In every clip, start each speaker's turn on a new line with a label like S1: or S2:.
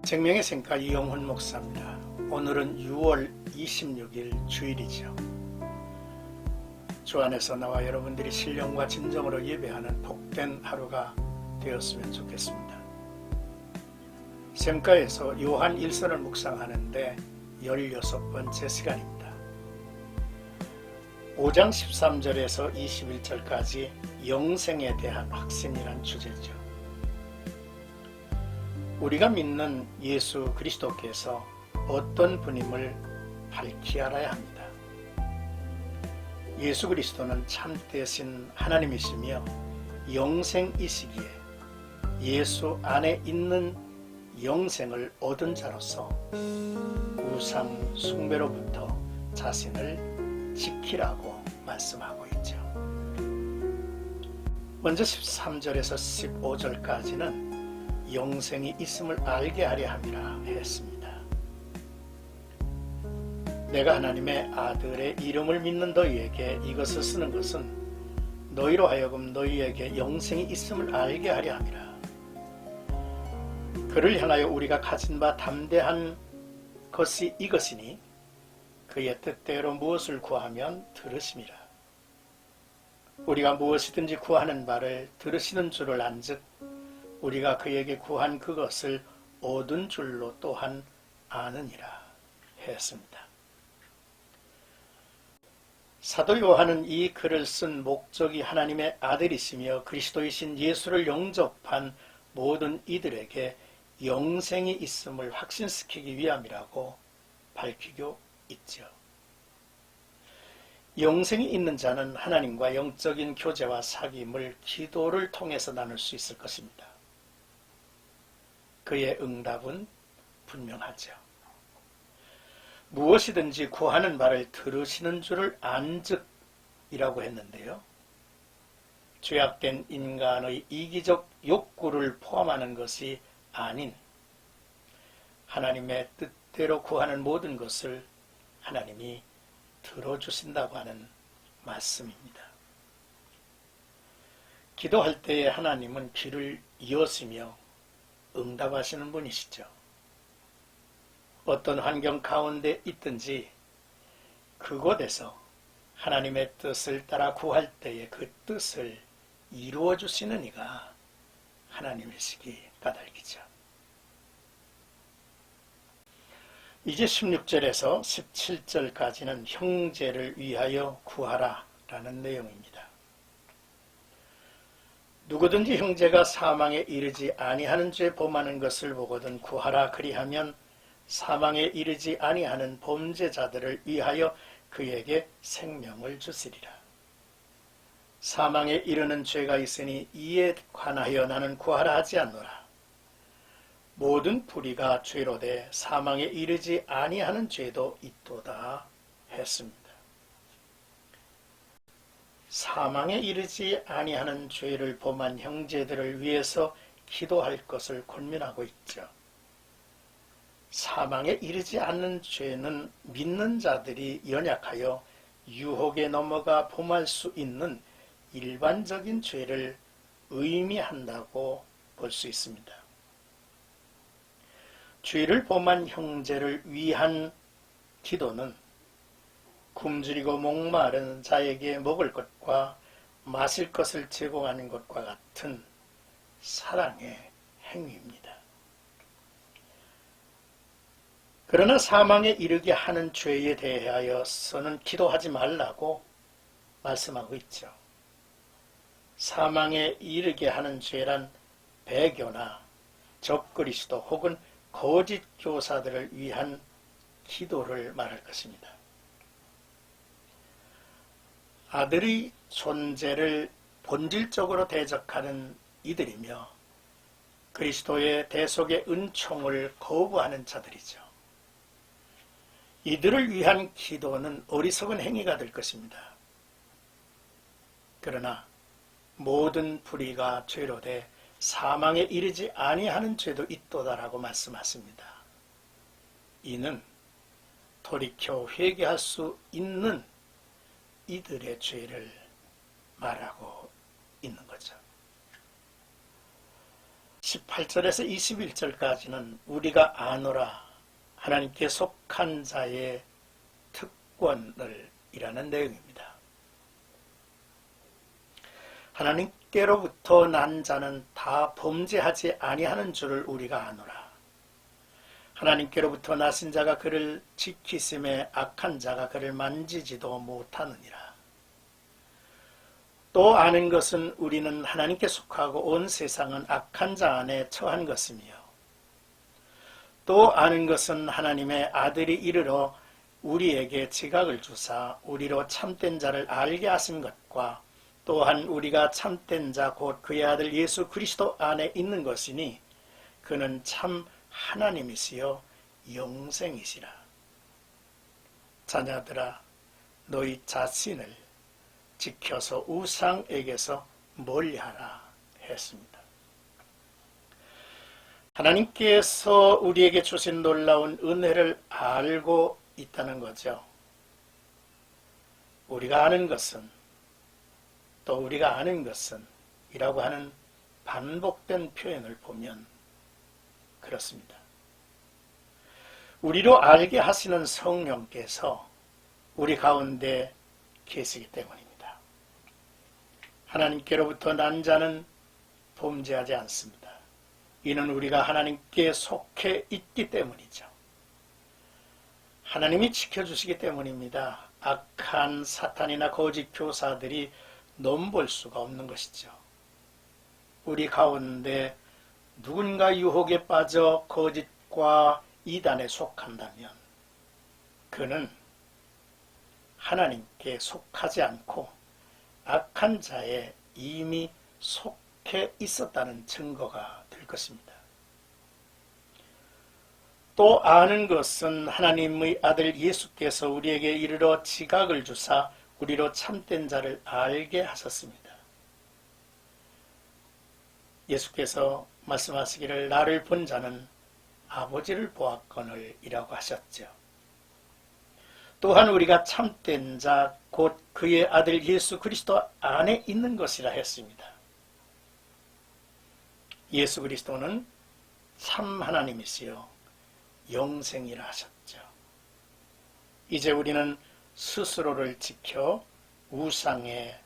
S1: 생명의 생가 이영훈 목사입니다. 오늘은 6월 26일 주일이죠. 주 안에서 나와 여러분들이 신령과 진정으로 예배하는 복된 하루가 되었으면 좋겠습니다. 생가에서 요한 1서를 묵상하는데 16번째 시간입니다. 5장 13절에서 21절까지 영생에 대한 확신이란 주제죠. 우리가 믿는 예수 그리스도께서 어떤 분임을 밝히 알아야 합니다. 예수 그리스도는 참되신 하나님이시며 영생이시기에 예수 안에 있는 영생을 얻은 자로서 우상 숭배로부터 자신을 지키라고 말씀하고 있죠. 먼저 13절에서 15절까지는 영생이 있음을 알게 하려 함이라 했습니다. 내가 하나님의 아들의 이름을 믿는 너희에게 이것을 쓰는 것은 너희로 하여금 너희에게 영생이 있음을 알게 하려 함이라. 그를 향하여 우리가 가진 바 담대한 것이 이것이니 그의 뜻대로 무엇을 구하면 들으심이라. 우리가 무엇이든지 구하는 바를 들으시는 줄을 안즉 우리가 그에게 구한 그것을 얻은 줄로 또한 아느니라 했습니다. 사도 요한은 이 글을 쓴 목적이 하나님의 아들이시며 그리스도이신 예수를 영접한 모든 이들에게 영생이 있음을 확신시키기 위함이라고 밝히고 있죠. 영생이 있는 자는 하나님과 영적인 교제와 사귐을 기도를 통해서 나눌 수 있을 것입니다. 그의 응답은 분명하죠. 무엇이든지 구하는 바를 들으시는 줄을 안즉이라고 했는데요. 죄악된 인간의 이기적 욕구를 포함하는 것이 아닌 하나님의 뜻대로 구하는 모든 것을 하나님이 들어주신다고 하는 말씀입니다. 기도할 때에 하나님은 귀를 여시며 응답하시는 분이시죠. 어떤 환경 가운데 있든지 그곳에서 하나님의 뜻을 따라 구할 때에 그 뜻을 이루어 주시는 이가 하나님이시기 까닭이죠. 이제 16절에서 17절까지는 형제를 위하여 구하라 라는 내용입니다. 누구든지 형제가 사망에 이르지 아니하는 죄 범하는 것을 보거든 구하라 그리하면 사망에 이르지 아니하는 범죄자들을 위하여 그에게 생명을 주시리라. 사망에 이르는 죄가 있으니 이에 관하여 나는 구하라 하지 않노라. 모든 불의가 죄로 돼 사망에 이르지 아니하는 죄도 있도다 했습니다. 사망에 이르지 아니하는 죄를 범한 형제들을 위해서 기도할 것을 권면하고 있죠. 사망에 이르지 않는 죄는 믿는 자들이 연약하여 유혹에 넘어가 범할 수 있는 일반적인 죄를 의미한다고 볼 수 있습니다. 죄를 범한 형제를 위한 기도는 굶주리고 목마른 자에게 먹을 것과 마실 것을 제공하는 것과 같은 사랑의 행위입니다. 그러나 사망에 이르게 하는 죄에 대하여서는 기도하지 말라고 말씀하고 있죠. 사망에 이르게 하는 죄란 배교나 적그리스도 혹은 거짓 교사들을 위한 기도를 말할 것입니다. 아들의 존재를 본질적으로 대적하는 이들이며 그리스도의 대속의 은총을 거부하는 자들이죠. 이들을 위한 기도는 어리석은 행위가 될 것입니다. 그러나 모든 불의가 죄로 돼 사망에 이르지 아니하는 죄도 있도다라고 말씀하십니다. 이는 돌이켜 회개할 수 있는 이들의 죄를 말하고 있는 거죠. 18절에서 21절까지는 우리가 아노라, 하나님께 속한 자의 특권을 이라는 내용입니다. 하나님께로부터 난 자는 다 범죄하지 아니하는 줄을 우리가 아노라. 하나님께로부터 나신 자가 그를 지키심에 악한 자가 그를 만지지도 못하느니라. 또 아는 것은 우리는 하나님께 속하고 온 세상은 악한 자 안에 처한 것이며, 또 아는 것은 하나님의 아들이 이르러 우리에게 지각을 주사 우리로 참된 자를 알게 하신 것과, 또한 우리가 참된 자 곧 그의 아들 예수 그리스도 안에 있는 것이니 그는 참 하나님이시여 영생이시라. 자녀들아, 너희 자신을 지켜서 우상에게서 멀리하라 했습니다. 하나님께서 우리에게 주신 놀라운 은혜를 알고 있다는 거죠. 우리가 아는 것은, 또 우리가 아는 것은 이라고 하는 반복된 표현을 보면 그렇습니다. 우리로 알게 하시는 성령께서 우리 가운데 계시기 때문입니다. 하나님께로부터 난 자는 범죄하지 않습니다. 이는 우리가 하나님께 속해 있기 때문이죠. 하나님이 지켜주시기 때문입니다. 악한 사탄이나 거짓 교사들이 넘볼 수가 없는 것이죠. 우리 가운데 누군가 유혹에 빠져 거짓과 이단에 속한다면 그는 하나님께 속하지 않고 악한 자에 이미 속해 있었다는 증거가 될 것입니다. 또 아는 것은 하나님의 아들 예수께서 우리에게 이르러 지각을 주사 우리로 참된 자를 알게 하셨습니다. 예수께서 말씀하시기를 나를 본 자는 아버지를 보았거늘 이라고 하셨죠. 또한 우리가 참된 자 곧 그의 아들 예수 그리스도 안에 있는 것이라 했습니다. 예수 그리스도는 참 하나님이시여 영생이라 하셨죠. 이제 우리는 스스로를 지켜 우상에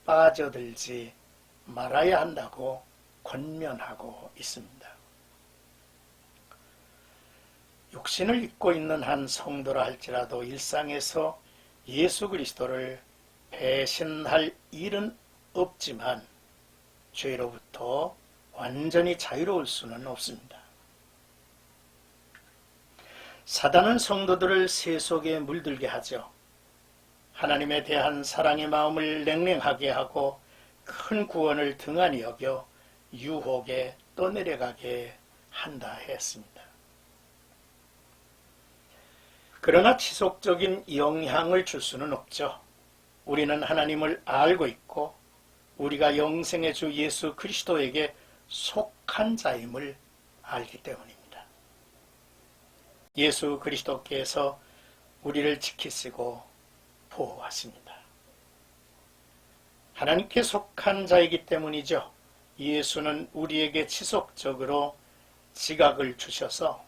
S1: 빠져들지 말아야 한다고 권면하고 있습니다. 육신을 입고 있는 한 성도라 할지라도 일상에서 예수 그리스도를 배신할 일은 없지만 죄로부터 완전히 자유로울 수는 없습니다. 사단은 성도들을 세속에 물들게 하죠. 하나님에 대한 사랑의 마음을 냉랭하게 하고 큰 구원을 등한히 여겨 유혹에 떠내려가게 한다 했습니다. 그러나 지속적인 영향을 줄 수는 없죠. 우리는 하나님을 알고 있고 우리가 영생의 주 예수 그리스도에게 속한 자임을 알기 때문입니다. 예수 그리스도께서 우리를 지키시고 보호하십니다. 하나님께 속한 자이기 때문이죠. 예수는 우리에게 지속적으로 지각을 주셔서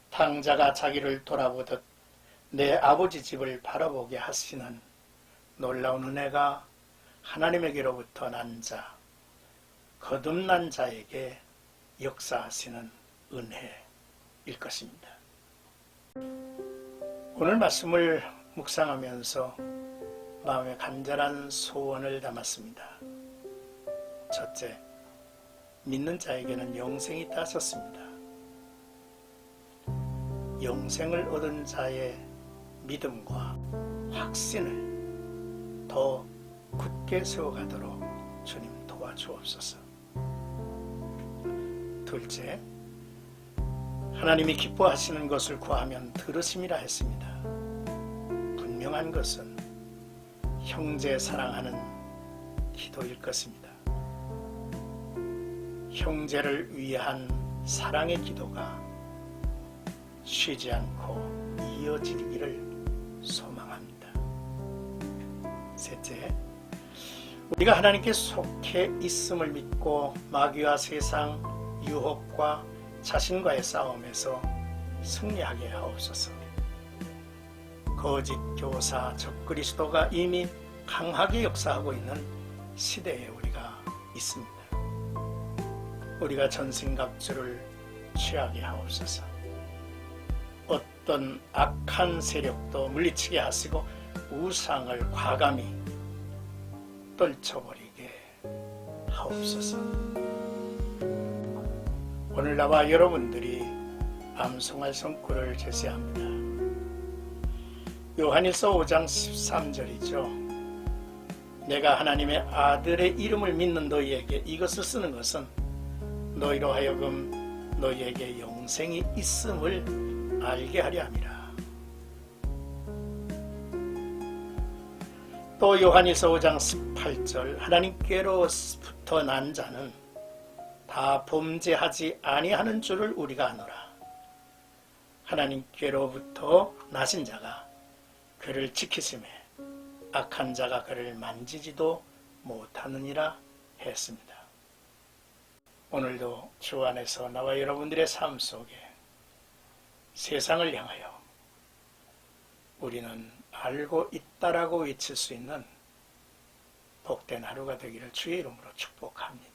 S1: 탕자가 자기를 돌아보듯 내 아버지 집을 바라보게 하시는 놀라운 은혜가 하나님에게로부터 난 자, 거듭난 자에게 역사하시는 은혜일 것입니다. 오늘 말씀을 묵상하면서 마음에 간절한 소원을 담았습니다. 첫째, 믿는 자에게는 영생이 있다 하셨습니다. 영생을 얻은 자의 믿음과 확신을 더 굳게 세워가도록 주님 도와주옵소서. 둘째, 하나님이 기뻐하시는 것을 구하면 들으심이라 했습니다. 분명한 것은 형제 사랑하는 기도일 것입니다. 형제를 위한 사랑의 기도가 쉬지 않고 이어지기를 소망합니다. 셋째, 우리가 하나님께 속해 있음을 믿고 마귀와 세상 유혹과 자신과의 싸움에서 승리하게 하옵소서. 거짓 교사 적그리스도가 이미 강하게 역사하고 있는 시대에 우리가 있습니다. 우리가 전신갑주를 취하게 하옵소서. 어떤 악한 세력도 물리치게 하시고 우상을 과감히 떨쳐버리게 하옵소서. 오늘 나와 여러분들이 암송할 성구를 제시합니다. 요한일서 5장 13절이죠. 내가 하나님의 아들의 이름을 믿는 너희에게 이것을 쓰는 것은 너희로 하여금 너희에게 영생이 있음을 알게 하려 함이라. 또 요한일서 5장 18절 하나님께로부터 난 자는 다 범죄하지 아니하는 줄을 우리가 아노라. 하나님께로부터 나신 자가 그를 지키심에 악한 자가 그를 만지지도 못하느니라 했습니다. 오늘도 주 안에서 나와 여러분들의 삶 속에 세상을 향하여 우리는 알고 있다라고 외칠 수 있는 복된 하루가 되기를 주의 이름으로 축복합니다.